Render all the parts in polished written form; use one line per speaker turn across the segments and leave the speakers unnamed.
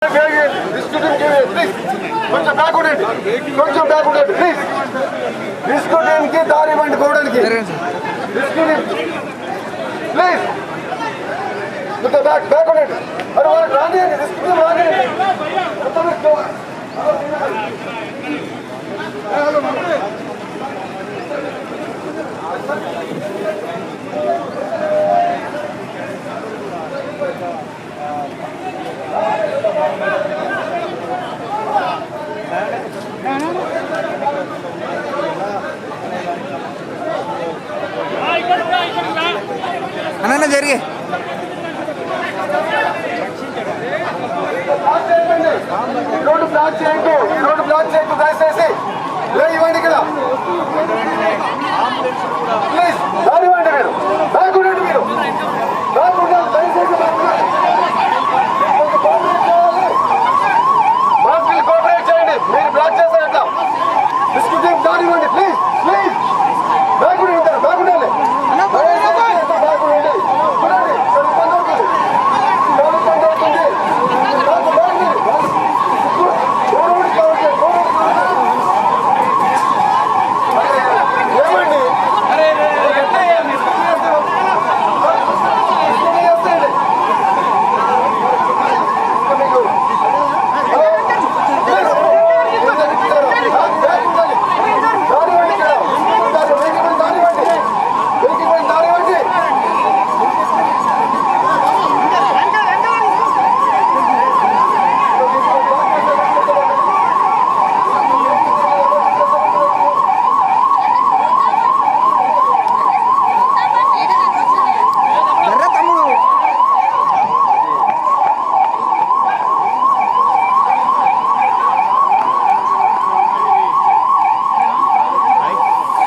కొంచెం బ్యాక్ ఉండండి, కొంచెం బ్యాక్ ఉండండి ప్లీజ్. డిస్కూటింగ్కి దారి ఇవ్వండి పోవడానికి. ప్లీజ్ కొంచెం బ్యాక్ ఉండండి. మరి వాళ్ళకి రానియండి, డిస్కూటింగ్ రానియండి.
అన్న జరిగే
ఈ రోడ్డు బ్లాక్ చేయొద్దు, ఈ రోడ్డు బ్లాక్ చేయొద్దు దయచేసి. ఇవ్వండి ఇక్కడ ప్లీజ్, దారి ఇవ్వండి. మీరు బ్యాక్ ఉండండి, మీరు బ్యాక్ ఉండాలి దయచేసి. కోఆపరేట్ చేయండి, మీరు బ్లాక్ చేస్తారు ఎట్లా? డిస్కూటింగ్ దారి ఇవ్వండి ప్లీజ్, ప్లీజ్. బ్యాక్ ఉండి ఉంటారు, బ్యాక్ ఉండాలి. బ్యాక్ ఉండండి, చూడండి ఇబ్బంది అవుతుంది, ఇబ్బంది అవుతుంది.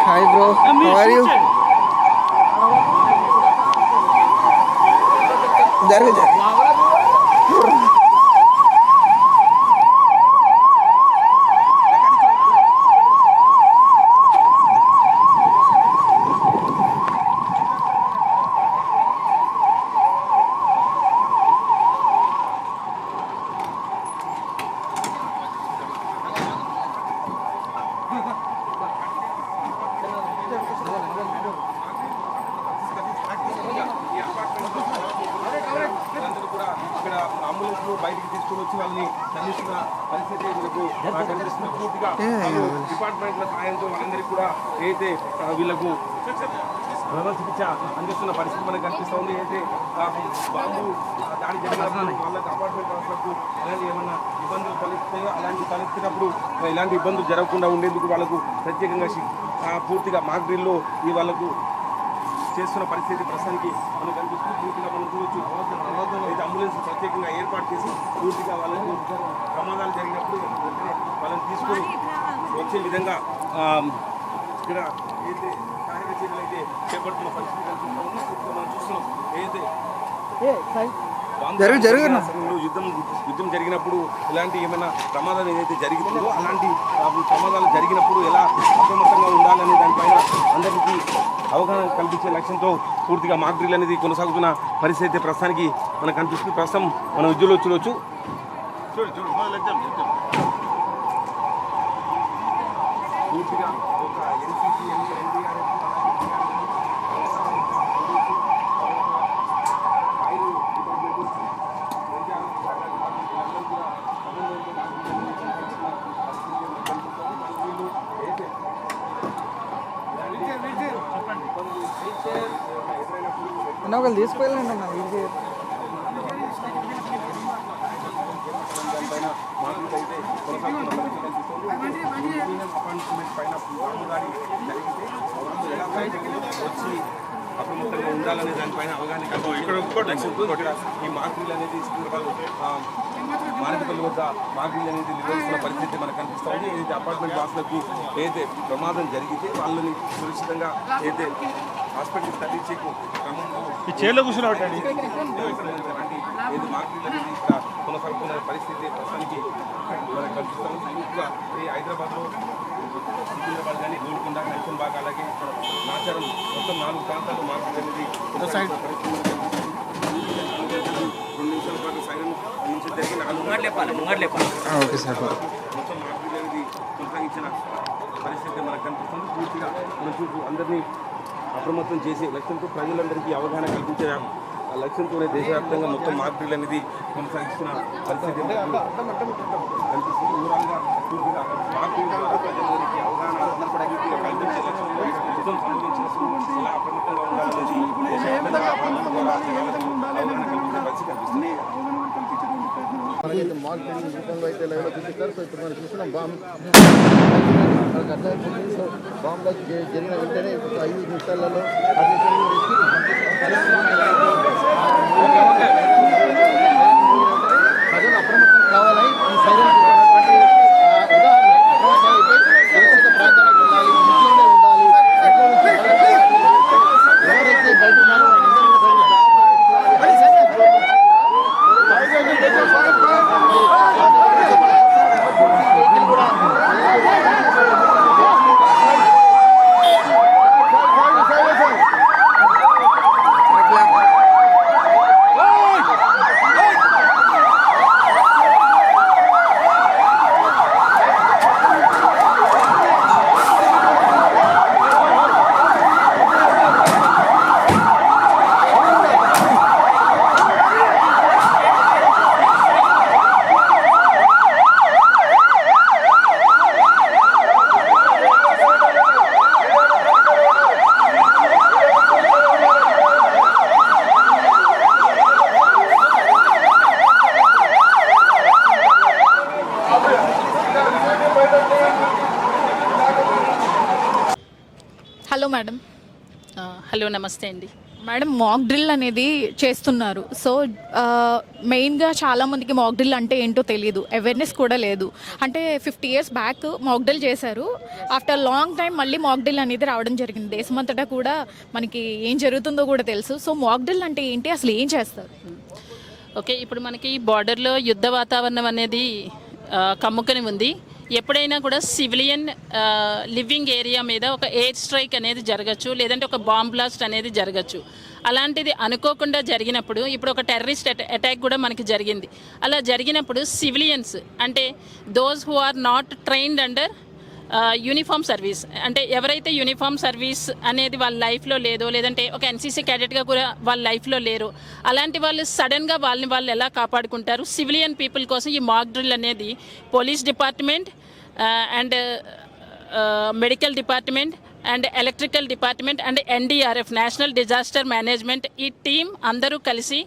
Hi bro, how are you? జరుగు
ఇక్కడ అంబులెన్స్ బయటికి తీసుకుని వచ్చి వాళ్ళని అందిస్తున్న పరిస్థితి కనిపిస్తున్న పూర్తిగా డిపార్ట్మెంట్ల సాయంతో వాళ్ళందరికీ కూడా అయితే వీళ్ళకు చికిత్స అందిస్తున్న పరిస్థితి మనకు కనిపిస్తూ ఉంది. అయితే బాంబు దాడి జరిగినప్పుడు వాళ్ళకి అపార్ట్మెంట్ వాళ్ళకు ఇలాంటి ఏమన్నా ఇబ్బందులు తలెత్తాయో అలాంటి తలెత్తినప్పుడు ఇలాంటి ఇబ్బందులు జరగకుండా ఉండేందుకు వాళ్ళకు ప్రత్యేకంగా పూర్తిగా మాక్ డ్రిల్లో ఈ వాళ్ళకు చేస్తున్న పరిస్థితి ప్రస్తుతానికి మనకు కనిపిస్తుంది. పూర్తిగా మనం చూడొచ్చు అయితే అంబులెన్స్ ప్రత్యేకంగా ఏర్పాటు చేసి పూర్తిగా వాళ్ళకు ప్రమాదాలు జరిగినప్పుడు వాళ్ళని తీసుకొని వచ్చే విధంగా ఇక్కడ ఏదైతే సహాయక చర్యలు అయితే చేపడుతున్న పరిస్థితి కనిపిస్తూ ఉంది. పూర్తిగా మనం చూస్తున్నాం ఏదైతే యుద్ధం జరిగినప్పుడు ఇలాంటి ఏమైనా ప్రమాదాలు ఏదైతే జరుగుతుందో అలాంటి ప్రమాదాలు జరిగినప్పుడు ఎలా అప్రమత్తంగా ఉండాలనే దానిపైన అందరికీ అవగాహన కల్పించే లక్ష్యంతో పూర్తిగా మాక్ డ్రిల్ అనేది కొనసాగుతున్న పరిస్థితి ప్రస్తుతానికి మనకు కనిపిస్తుంది. ప్రస్తుతం మనం విద్యుల్లో చూడవచ్చు. పూర్తిగా ఒక ఎన్సీసీ
అన్న ఒకళ్ళు తీసుకువెళ్ళండి అన్న.
వచ్చి అప్రమత్తంగా ఉండాలనే దానిపైన అవగాహన ఈ మార్కులు అనేది మానకపల్లి వద్ద మార్కులు అనేది నిర్వహిస్తున్న పరిస్థితి మనకు కనిపిస్తూ ఉంది. ఏదైతే అపార్ట్మెంట్ వాసులకు ఏదైతే ప్రమాదం జరిగితే వాళ్ళని సురక్షితంగా ఏదైతే హాస్పిటల్కి తరలించే క్రమంలో ఏది మార్కులు అనేది ఇక్కడ కొనసాగుతున్న పరిస్థితి ప్రస్తుతానికి మనకు కనిపిస్తూ ఉంది. పూర్తిగా ఈ హైదరాబాద్లో సికింద్రాబాద్ కానీ గోల్కొండ కల్చన్ బాగా అలాగే నాచారం మొత్తం 4 ప్రాంతాల్లో మార్పులు అనేది 2 నిమిషాల పాటు సైరన్ నుంచి జరిగిన 4
ఓకే సార్.
మొత్తం మార్పులు అనేది కొనసాగించిన పరిస్థితి మనకు కనిపిస్తుంది. పూర్తిగా మనం చూసి అందరినీ అప్రమత్తం చేసే లక్ష్యంతో ప్రజలందరికీ అవగాహన కల్పించే లక్ష్యంతోనే దేశవ్యాప్తంగా మొత్తం మార్పులు అనేది కొనసాగిస్తున్న పరిస్థితి కనిపిస్తుంది. ఊరంగా పూర్తిగా మార్పుల ద్వారా ప్రజలందరికీ అవగాహన పూర్తిగా కల్పించే లక్ష్యంలో మొత్తం సంబంధించిన స్కూల్స్ ఇలా అప్రమత్తంగా ఉండాలనేది దేశవ్యాప్తంగా అవగాహన కల్పించే పరిస్థితి కనిపిస్తుంది.
మనకైతే మాల్ ట్రైనింగ్ రూపంలో అయితే లైవ్లో చూపిస్తారు. సో ఇప్పుడు మనం చూస్తున్నాం బాంబ్ జరిగిన వెంటనే 5 నిమిషాలలో ప్రజలు అప్రమత్తం కావాలని ఈ సైరన్ సురక్షిత ప్రాంతాలకు ఉండాలి, ఇంట్లోనే ఉండాలి. ఎవరైతే బయట ఉన్నారో
హలో మేడం.
హలో నమస్తే అండి.
మేడం మాక్ డ్రిల్ అనేది చేస్తున్నారు. సో మెయిన్గా చాలామందికి మాక్ డ్రిల్ అంటే ఏంటో తెలియదు, అవేర్నెస్ కూడా లేదు. అంటే 50 years బ్యాక్ మాక్ డ్రిల్ చేశారు. ఆఫ్టర్ లాంగ్ టైం మళ్ళీ మాక్ డ్రిల్ అనేది రావడం జరిగింది. దేశమంతటా కూడా మనకి ఏం జరుగుతుందో కూడా తెలుసు. సో మాక్ డ్రిల్ అంటే ఏంటి, అసలు ఏం చేస్తారు?
ఓకే, ఇప్పుడు మనకి బార్డర్లో యుద్ధ వాతావరణం అనేది కమ్ముకొని ఉంది. ఎప్పుడైనా కూడా సివిలియన్ లివింగ్ ఏరియా మీద ఒక ఎయిర్ స్ట్రైక్ అనేది జరగచ్చు, లేదంటే ఒక బాంబ్ బ్లాస్ట్ అనేది జరగచ్చు. అలాంటిది అనుకోకుండా జరిగినప్పుడు, ఇప్పుడు ఒక టెర్రరిస్ట్ అటాక్ కూడా మనకి జరిగింది. అలా జరిగినప్పుడు సివిలియన్స్ అంటే those who are not trained under uniform service, అంటే ఎవరైతే యూనిఫామ్ సర్వీస్ అనేది వాళ్ళ లైఫ్లో లేదో, లేదంటే ఒక ఎన్సీసీ క్యాడెట్గా కూడా వాళ్ళ లైఫ్లో లేరు, అలాంటి వాళ్ళు సడన్గా వాళ్ళు ఎలా కాపాడుకుంటారు? సివిలియన్ పీపుల్ కోసం ఈ మాక్ డ్రిల్ అనేది police department and medical department and electrical department and NDRF national disaster management ఈ టీం అందరూ కలిసి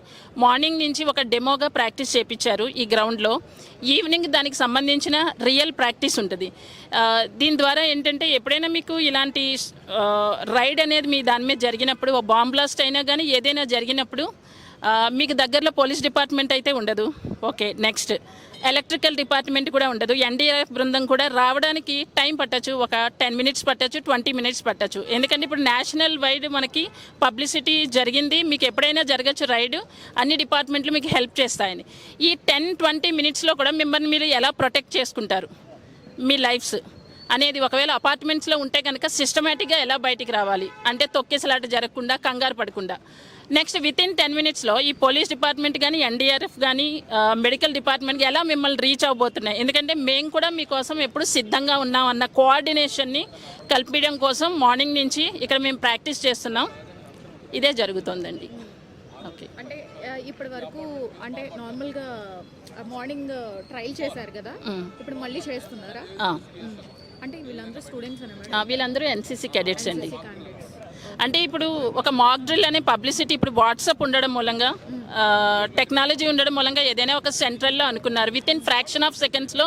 మార్నింగ్ నుంచి ఒక డెమోగా ప్రాక్టీస్ చేయించారు ఈ గ్రౌండ్లో. ఈవినింగ్ దానికి సంబంధించిన రియల్ ప్రాక్టీస్ ఉంటుంది. దీని ద్వారా ఏంటంటే ఎప్పుడైనా మీకు ఇలాంటి రైడ్ అనేది మీ దాని మీద జరిగినప్పుడు, ఓ బాంబ్ బ్లాస్ట్ అయినా కానీ ఏదైనా జరిగినప్పుడు మీకు దగ్గరలో పోలీస్ డిపార్ట్మెంట్ అయితే ఉండదు. ఓకే, నెక్స్ట్ ఎలక్ట్రికల్ డిపార్ట్మెంట్ కూడా ఉండదు. ఎన్డీఆర్ఎఫ్ బృందం కూడా రావడానికి టైం పట్టచ్చు, ఒక 10 minutes పట్టచ్చు, 20 minutes పట్టచ్చు. ఎందుకంటే ఇప్పుడు నేషనల్ వైడ్ మనకి పబ్లిసిటీ జరిగింది, మీకు ఎప్పుడైనా జరగచ్చు రైడ్, అన్ని డిపార్ట్మెంట్లు మీకు హెల్ప్ చేస్తాయని. ఈ 10-20 minutesలో కూడా మిమ్మల్ని మీరు ఎలా ప్రొటెక్ట్ చేసుకుంటారు, మీ లైఫ్స్ అనేది ఒకవేళ అపార్ట్మెంట్స్లో ఉంటే కనుక సిస్టమేటిక్గా ఎలా బయటికి రావాలి అంటే తొక్కేసలాట జరగకుండా, కంగారు పడకుండా. నెక్స్ట్ వితిన్ 10 minutesలో ఈ పోలీస్ డిపార్ట్మెంట్ కానీ, ఎన్డీఆర్ఎఫ్ కానీ, మెడికల్ డిపార్ట్మెంట్కి ఎలా మిమ్మల్ని రీచ్ అవ్వబోతున్నాయి. ఎందుకంటే మేము కూడా మీకోసం ఎప్పుడు సిద్ధంగా ఉన్నాం అన్న కోఆర్డినేషన్ని కల్పించడం కోసం మార్నింగ్ నుంచి ఇక్కడ మేము ప్రాక్టీస్ చేస్తున్నాం. ఇదే జరుగుతుందండి. ఓకే,
అంటే ఇప్పటి వరకు అంటే నార్మల్గా మార్నింగ్ ట్రయల్ చేశారు కదా, ఇప్పుడు మళ్ళీ చేస్తున్నారా? అంటే వీళ్ళందరూ స్టూడెంట్స్ అన్నమాట.
వీళ్ళందరూ ఎన్సీసీ క్యాడెట్స్ అండి. అంటే ఇప్పుడు ఒక మాక్ డ్రిల్ అనే పబ్లిసిటీ ఇప్పుడు వాట్సాప్ ఉండడం మూలంగా, టెక్నాలజీ ఉండడం మూలంగా ఏదైనా ఒక సెంట్రల్లో అనుకున్నారు, వితిన్ ఫ్రాక్షన్ ఆఫ్ సెకండ్స్లో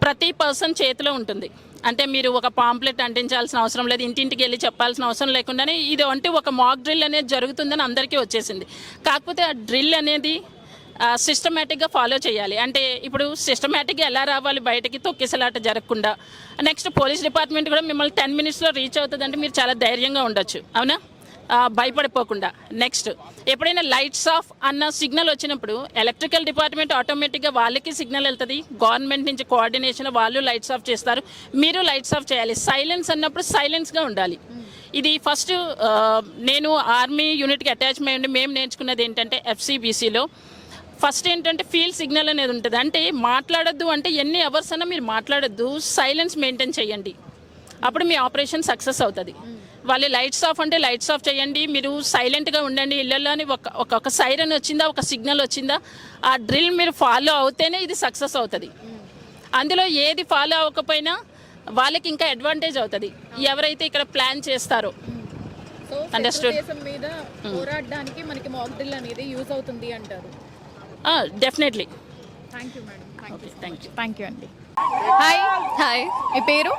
ప్రతి పర్సన్ చేతిలో ఉంటుంది. అంటే మీరు ఒక పాంప్లెట్ అంటించాల్సిన అవసరం లేదు, ఇంటింటికి వెళ్ళి చెప్పాల్సిన అవసరం లేకుండానే ఇది అంటే ఒక మాక్ డ్రిల్ అనేది జరుగుతుందని అందరికీ వచ్చేసింది. కాకపోతే ఆ డ్రిల్ అనేది సిస్టమేటిక్గా ఫాలో చేయాలి. అంటే ఇప్పుడు సిస్టమేటిక్గా ఎలా రావాలి బయటకి, తొక్కిసలాట జరగకుండా. నెక్స్ట్ పోలీస్ డిపార్ట్మెంట్ కూడా మిమ్మల్ని 10 minutesలో రీచ్ అవుతుందంటే మీరు చాలా ధైర్యంగా ఉండొచ్చు, అవునా, భయపడిపోకుండా. నెక్స్ట్ ఎప్పుడైనా లైట్స్ ఆఫ్ అన్న సిగ్నల్ వచ్చినప్పుడు ఎలక్ట్రికల్ డిపార్ట్మెంట్ ఆటోమేటిక్గా వాళ్ళకి సిగ్నల్ వెళ్తుంది, గవర్నమెంట్ నుంచి కోఆర్డినేషన్ వాళ్ళు లైట్స్ ఆఫ్ చేస్తారు, మీరు లైట్స్ ఆఫ్ చేయాలి. సైలెన్స్ అన్నప్పుడు సైలెన్స్గా ఉండాలి. ఇది ఫస్ట్ నేను ఆర్మీ యూనిట్కి అటాచ్ అయ్యండి మేము నేర్చుకున్నది ఏంటంటే FCBCలో ఫస్ట్ ఏంటంటే ఫీల్డ్ సిగ్నల్ అనేది ఉంటుంది. అంటే మాట్లాడొద్దు అంటే ఎన్ని అవర్స్ అయినా మీరు మాట్లాడొద్దు, సైలెన్స్ మెయింటైన్ చేయండి, అప్పుడు మీ ఆపరేషన్ సక్సెస్ అవుతుంది. వాళ్ళు లైట్స్ ఆఫ్ అంటే లైట్స్ ఆఫ్ చేయండి, మీరు సైలెంట్గా ఉండండి ఇళ్ళల్లో అని ఒక సైరన్ వచ్చిందా, ఒక సిగ్నల్ వచ్చిందా, ఆ డ్రిల్ మీరు ఫాలో అవుతేనే ఇది సక్సెస్ అవుతుంది. అందులో ఏది ఫాలో అవ్వకపోయినా వాళ్ళకి ఇంకా అడ్వాంటేజ్ అవుతుంది ఎవరైతే ఇక్కడ ప్లాన్ చేస్తారో. అండర్స్టూడ్.
దేశం మీద పోరాడడానికి మనకి మాక్ డ్రిల్ అనేది యూజ్ అవుతుంది అంటారు.
Definitely.
Thank you madam.
Thank you
అండి. హాయ్.
హాయ్,
మీ పేరు?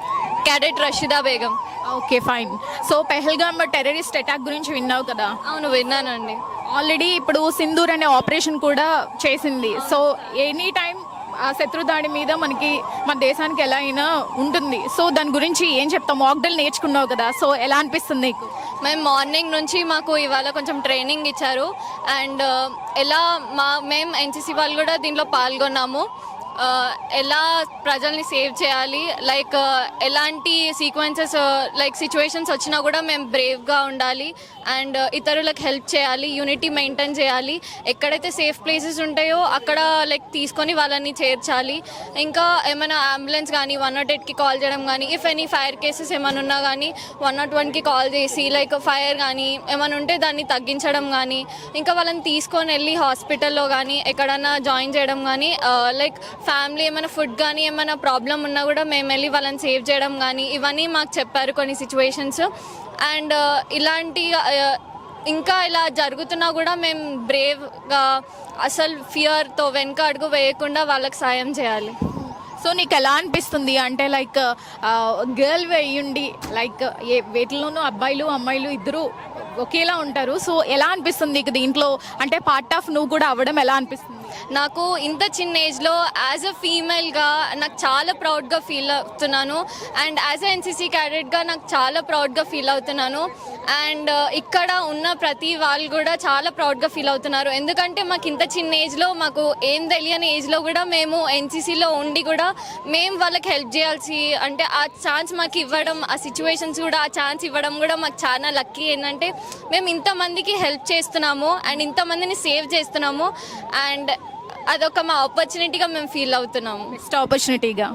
Cadet Rasheeda Begum.
Okay, fine. So Pahalgam terrorist attack గురించి విన్నావు కదా?
అవును, విన్నానండి.
ఆల్రెడీ ఇప్పుడు సింధూర్ అనే ఆపరేషన్ కూడా చేసింది. సో ఎనీ టైం ఆ శత్రుదాడి మీద మన దేశానికి ఎలా అయినా ఉంటుంది. సో దాని గురించి ఏం చెప్తావు? మాక్ డ్రిల్ నేర్చుకున్నావు కదా, సో ఎలా అనిపిస్తుంది నీకు?
మేము మార్నింగ్ నుంచి మాకు ఇవాళ కొంచెం ట్రైనింగ్ ఇచ్చారు. అండ్ ఎలా మేము ఎన్సీసీ వాళ్ళు కూడా దీంట్లో పాల్గొన్నాము. ఎలా ప్రజల్ని సేవ్ చేయాలి, లైక్ ఎలాంటి సీక్వెన్సెస్ లైక్ సిచ్యువేషన్స్ వచ్చినా కూడా మేము బ్రేవ్గా ఉండాలి అండ్ ఇతరులకు హెల్ప్ చేయాలి, యూనిటీ మెయింటైన్ చేయాలి. ఎక్కడైతే సేఫ్ ప్లేసెస్ ఉంటాయో అక్కడ లైక్ తీసుకొని వాళ్ళని చేర్చాలి. ఇంకా ఏమైనా అంబులెన్స్ కానీ 108కి కాల్ చేయడం కానీ, ఇఫ్ ఎనీ ఫైర్ కేసెస్ ఏమైనా ఉన్నా కానీ 101కి కాల్ చేసి లైక్ ఫైర్ కానీ ఏమైనా ఉంటే దాన్ని తగ్గించడం కానీ, ఇంకా వాళ్ళని తీసుకొని వెళ్ళి హాస్పిటల్లో కానీ ఎక్కడన్నా జాయిన్ చేయడం కానీ, లైక్ ఫ్యామిలీ ఏమైనా ఫుడ్ కానీ ఏమైనా ప్రాబ్లం ఉన్నా కూడా మేము వెళ్ళి వాళ్ళని సేవ్ చేయడం కానీ, ఇవన్నీ మాకు చెప్పారు కొన్ని సిచ్యువేషన్స్. అండ్ ఇలాంటి ఇంకా ఇలా జరుగుతున్నా కూడా మేము బ్రేవ్గా అసలు ఫియర్తో వెనక అడుగు వేయకుండా వాళ్ళకి సాయం చేయాలి.
సో నీకు ఎలా అనిపిస్తుంది అంటే లైక్ గర్ల్ వేయండి, లైక్ వీటిలోనూ అబ్బాయిలు అమ్మాయిలు ఇద్దరు ఒకేలా ఉంటారు. సో ఎలా అనిపిస్తుంది నీకు దీంట్లో అంటే పార్ట్ ఆఫ్ నువ్వు కూడా అవ్వడం ఎలా అనిపిస్తుంది?
నాకు ఇంత చిన్న ఏజ్లో యాజ్ అ ఫీమేల్గా నాకు చాలా ప్రౌడ్గా ఫీల్ అవుతున్నాను. అండ్ యాజ్ అ ఎన్సీసీ క్యాడెట్గా నాకు చాలా ప్రౌడ్గా ఫీల్ అవుతున్నాను. అండ్ ఇక్కడ ఉన్న ప్రతి వాళ్ళు కూడా చాలా ప్రౌడ్గా ఫీల్ అవుతున్నారు. ఎందుకంటే మాకు ఇంత చిన్న ఏజ్లో, మాకు ఏం తెలియని ఏజ్లో కూడా మేము ఎన్సీసీలో ఉండి కూడా మేము వాళ్ళకి హెల్ప్ చేయాల్సి అంటే ఆ ఛాన్స్ మాకు ఇవ్వడం, ఆ సిచ్యువేషన్స్ కూడా ఆ ఛాన్స్ ఇవ్వడం కూడా మాకు చాలా లక్కీ. ఏంటంటే మేము ఇంతమందికి హెల్ప్ చేస్తున్నాము అండ్ ఇంతమందిని సేవ్ చేస్తున్నాము. అండ్ అదొక మా ఆపర్చునిటీగా మేము ఫీల్ అవుతున్నాము.
బెస్ట్ ఆపర్చునిటీగా,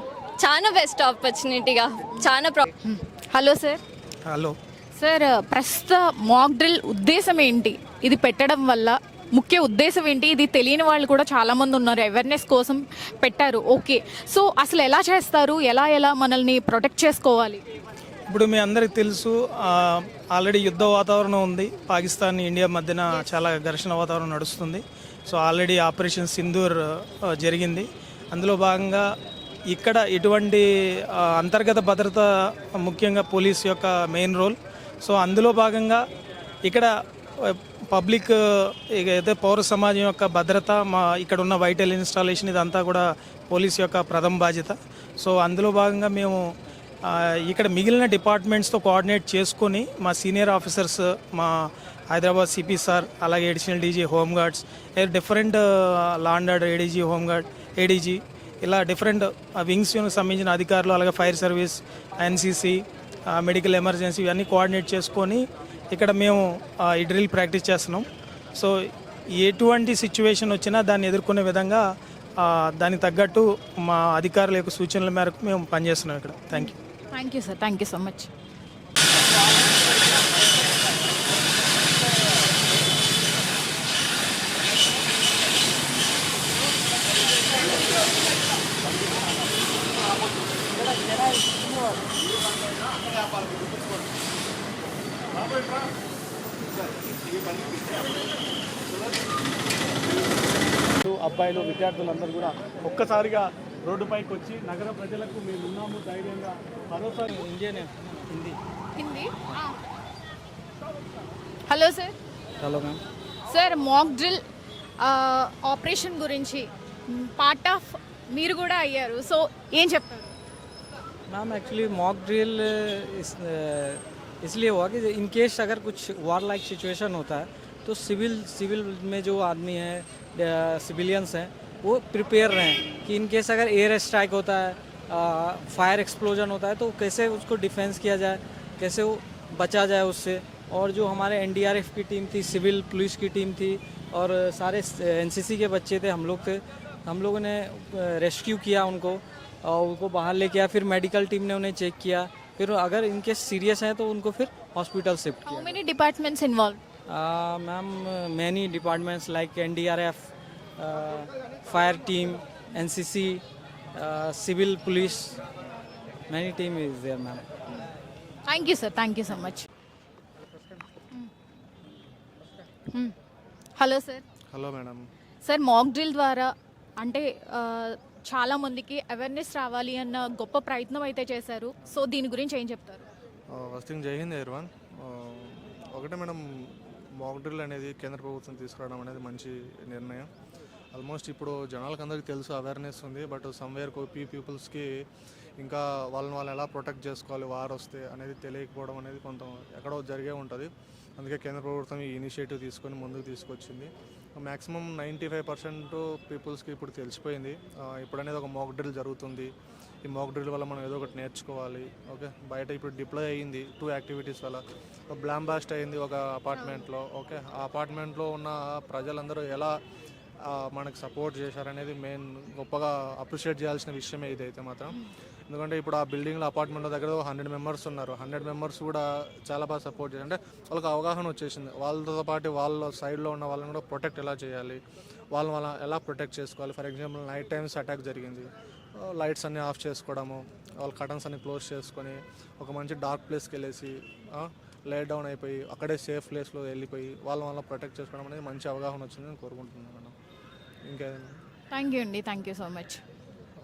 చాలా బెస్ట్ ఆపర్చునిటీగా, చాలా
హలో సార్.
హలో
సార్, ప్రస్తుత మాక్ డ్రిల్ ఉద్దేశం ఏంటి? ఇది పెట్టడం వల్ల ముఖ్య ఉద్దేశం ఏంటి? ఇది తెలియని వాళ్ళు కూడా చాలామంది ఉన్నారు, అవేర్నెస్ కోసం పెట్టారు. ఓకే, సో అసలు ఎలా చేస్తారు, ఎలా మనల్ని ప్రొటెక్ట్ చేసుకోవాలి?
ఇప్పుడు మీ అందరికి తెలుసు, ఆల్రెడీ యుద్ధ వాతావరణం ఉంది. పాకిస్తాన్ ఇండియా మధ్యన చాలా ఘర్షణ వాతావరణం నడుస్తుంది. సో ఆల్రెడీ ఆపరేషన్ సింధూర్ జరిగింది. అందులో భాగంగా ఇక్కడ ఎటువంటి అంతర్గత భద్రత, ముఖ్యంగా పోలీస్ యొక్క మెయిన్ రోల్. సో అందులో భాగంగా ఇక్కడ పబ్లిక్ అయితే పౌర సమాజం యొక్క భద్రత, ఇక్కడ ఉన్న వైటల్ ఇన్స్టాలేషన్ ఇదంతా కూడా పోలీస్ యొక్క ప్రథమ బాధ్యత. సో అందులో భాగంగా మేము ఇక్కడ మిగిలిన డిపార్ట్మెంట్స్తో కోఆర్డినేట్ చేసుకొని మా సీనియర్ ఆఫీసర్స్, మా హైదరాబాద్ సిపి సార్, అలాగే additional DG home guards, different law and order ADG home guard, ADG, ఇలా డిఫరెంట్ వింగ్స్ సంబంధించిన అధికారులు, అలాగే fire service, NCC, medical emergency ఇవన్నీ కోఆర్డినేట్ చేసుకొని ఇక్కడ మేము ఈ డ్రిల్ ప్రాక్టీస్ చేస్తున్నాం. సో ఎటువంటి సిచ్యువేషన్ వచ్చినా దాన్ని ఎదుర్కొనే విధంగా దానికి తగ్గట్టు మా అధికారుల యొక్క సూచనల మేరకు మేము పనిచేస్తున్నాం ఇక్కడ. Thank you
sir, thank you so much.
అబ్బాయిలు, విద్యార్థులందరూ కూడా ఒక్కసారిగా రోడ్డుపైకి వచ్చి నగర ప్రజలకు మేము ఉన్నాము ధైర్యంగా మరోసారి Hindi.
Hello sir.
Hello ma'am.
Sir, mock drill operation గురించి పార్ట్ ఆఫ్ మీరు కూడా అయ్యారు. సో ఏం చెప్తారు?
मैम एक्चुअली मॉक ड्रिल इसलिए हुआ कि इन केस अगर कुछ वार लाइक सिचुएशन होता है तो सिविल में जो आदमी हैं, सिविलियंस हैं, वो प्रिपेयर रहें कि इन केस अगर एयर स्ट्राइक होता है, फायर एक्सप्लोजन होता है तो कैसे उसको डिफेंस किया जाए, कैसे वो बचा जाए उससे. और जो हमारे एनडीआरएफ की टीम थी, सिविल पुलिस की टीम थी, और सारे एनसीसी के बच्चे थे, हम लोगों ने रेस्क्यू किया उनको और उनको बाहर लेके आया, फिर मेडिकल टीम ने उन्हें चेक किया, फिर अगर इनके सीरियस हैं तो उनको फिर हॉस्पिटल शिफ्ट
How
किया।
many departments involved?
Ma'am many departments like NDRF, fire team, NCC, civil police, many team is there ma'am.
Thank you, sir. Thank you so much. Hello sir.
Hello madam.
Sir mock drill ద్వారా అంటే చాలా మందికి awareness రావాలి అన్న గొప్ప ప్రయత్నం అయితే చేశారు. సో దీని గురించి ఏం చెప్తారు?
ఫస్ట్ థింగ్ జై హింద్ ఎవ్రీవన్. ఒకటే మేడం, మాక్ డ్రిల్ అనేది కేంద్ర ప్రభుత్వం తీసుకురావడం అనేది మంచి నిర్ణయం. ఆల్మోస్ట్ ఇప్పుడు జనాలకు అందరికీ తెలుసు, అవేర్నెస్ ఉంది. బట్ సమ్వేర్ పీపుల్స్కి ఇంకా వాళ్ళని ఎలా ప్రొటెక్ట్ చేసుకోవాలి వార్ వస్తే అనేది తెలియకపోవడం అనేది కొంత ఎక్కడో జరిగే ఉంటుంది. అందుకే కేంద్ర ప్రభుత్వం ఈ ఇనిషియేటివ్ తీసుకొని ముందుకు తీసుకొచ్చింది. మ్యాక్సిమం 95% పీపుల్స్కి ఇప్పుడు తెలిసిపోయింది ఇప్పుడు అనేది ఒక మాక్ డ్రిల్ జరుగుతుంది. ఈ మాక్ డ్రిల్ వల్ల మనం ఏదో ఒకటి నేర్చుకోవాలి. ఓకే, బయట ఇప్పుడు డిప్లాయ్ అయ్యింది 2 యాక్టివిటీస్ వల్ల. బ్లామ్ బాస్ట్ అయింది ఒక అపార్ట్మెంట్లో. ఓకే, ఆ అపార్ట్మెంట్లో ఉన్న ప్రజలందరూ ఎలా మనకు సపోర్ట్ చేశారనేది మెయిన్ గొప్పగా అప్రిషియేట్ చేయాల్సిన విషయమే ఇదైతే మాత్రం. ఎందుకంటే ఇప్పుడు ఆ బిల్డింగ్లో అపార్ట్మెంట్ దగ్గర 100 మెంబర్స్ ఉన్నారు. 100 మెంబర్స్ కూడా చాలా బాగా సపోర్ట్ చేశారు. అంటే వాళ్ళకి అవగాహన వచ్చేసింది. వాళ్ళతో పాటు వాళ్ళ సైడ్లో ఉన్న వాళ్ళని కూడా ప్రొటెక్ట్ ఎలా చేయాలి, వాళ్ళని ఎలా ప్రొటెక్ట్ చేసుకోవాలి. For example night times attack జరిగింది, లైట్స్ అన్నీ ఆఫ్ చేసుకోవడము, వాళ్ళ కటన్స్ అన్ని క్లోజ్ చేసుకొని ఒక మంచి డార్క్ ప్లేస్కి వెళ్ళేసి లే డౌన్ అయిపోయి అక్కడే సేఫ్ ప్లేస్లో వెళ్ళిపోయి వాళ్ళ ప్రొటెక్ట్ చేసుకోవడం అనేది మంచి అవగాహన వచ్చిందని కోరుకుంటున్నాను మేడం. ఇంకేదైనా?
థ్యాంక్ యూ అండి. Thank you so much.